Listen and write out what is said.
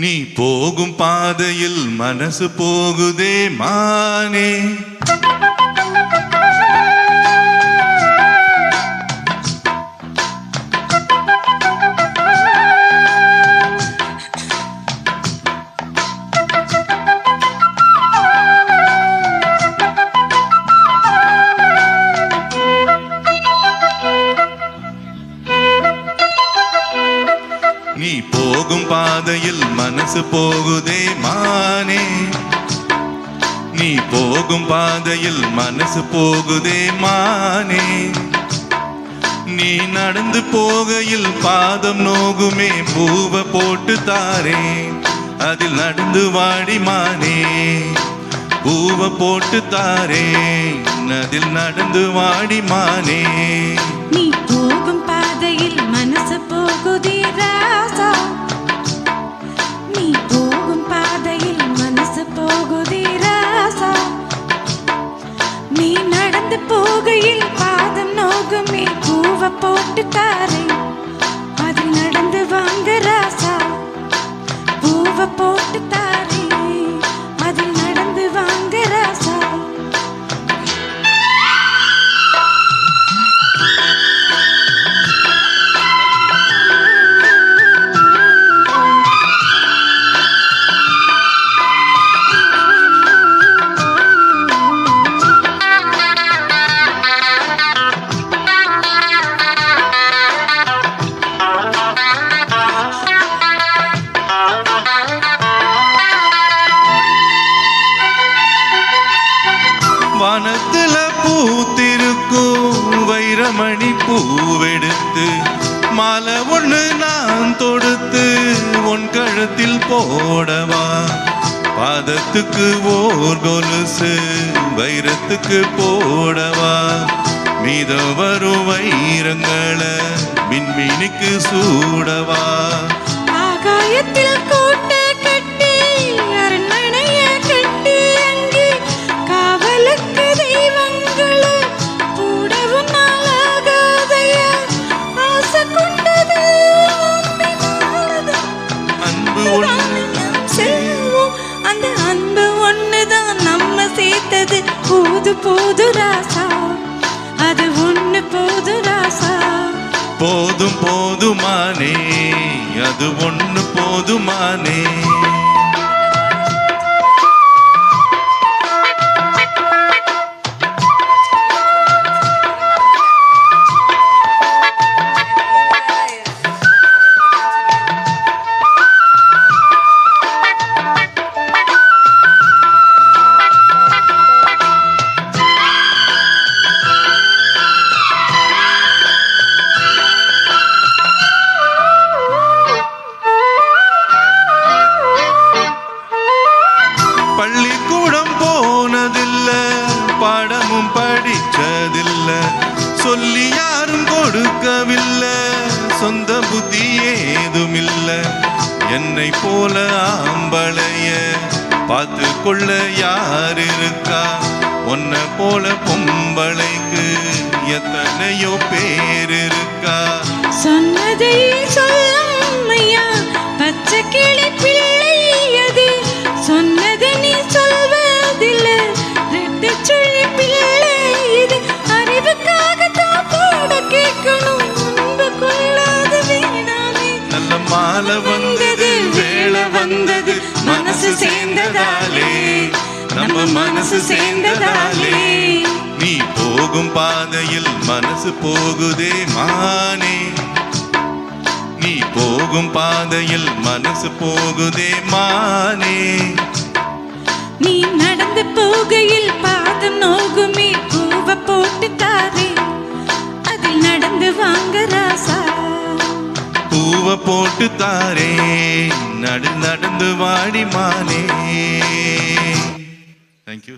நீ போகும் பாதையில் மனசு போகுதே மானே. நீ போகும் பாதையில் மனசு போகுதே மானே. நீ போகும் பாதையில் மனசு போகுதே மானே. நீ நடந்து போகையில் பாதம் நோகுமே பூவை போட்டு தாரே. அதில் நடந்து வாடி மானே பூவை போட்டு தாரே. அதில் நடந்து வாடி மானே. நீ போகும் பாதையில் மனசு போகுதே ராசா. நீ போகும் பாதையில் மனசு போகுதே ராசா. நீ நடந்து போகையில் பாதம் நோகுமே பூவை போட்டு தாரே. அதில் நடந்து வாங்க ராசா பூவை போட்டு தாரே. அதில் நடந்து வாங்க ராசா. வானத்துல பூத்திருக்கும் வைரமணி பூவெடுத்து மாலை ஒண்ணு நான் தொடுத்து உன் கழுத்தில் போடவா. பாதத்துக்கு ஓர் கொலுசு வைரத்துக்கு போடவா. மீத வரும் வைரங்களை மின்மினிக்கு சூடவா. ஆகாயத்தில் கோட்டை கட்டி அரண்மனைய கட்டி அங்கே காவலுக்கு தெய்வங்களை கூடவும் நாளாகாதையா. ஆசை கொண்டது அன்பு ஒன்று செல்வோம். அந்த அன்பு ஒண்ணுதான் நம்ம சேர்த்தது. போது போது ராசா அது ஒண்ணு போது ராசா. போதும் போதுமானே அது ஒண்ணு போதுமானே. பள்ளிக்கூடம் போனதில்ல பாடமும் படிச்சதில்ல. சொல்லி யாரும் கொடுக்கவில்லை சொந்த புத்தி ஏதுமில்ல. என்னை போல ஆம்பளைய பார்த்து கொள்ள யார் இருக்கா. உன்னை போல பொம்பளைக்கு எத்தனையோ பேர் இருக்கா. சொன்னதை சொல்லையா பச்சை கிளி பிள்ளை அது. சொன்னதை நீ சொல்வதில்லை ரெட்டு சொல்லி பிள்ளை இது. அறிவுக்காகத்தான் போட கேட்கணும் அன்பு கொள்ளாத வேணாமே. நல்ல மாலை வந்தது வேளை வந்தது மனசு சேர்ந்ததாலே. நம்ம மனசு சேர்ந்ததாலே. நீ போகும் பாதையில் மனசு போகுதே மானே. நீ போகும் பாதையில் மனசு போகுதே மானே. நீ நடந்து போகையில் பாதம் நோகுமே பூவை போட்டு தாரே. அதில் நடந்து வாங்க ராசா பூவை போட்டு தாரே. நடந்து வாடி மானே. Thank you.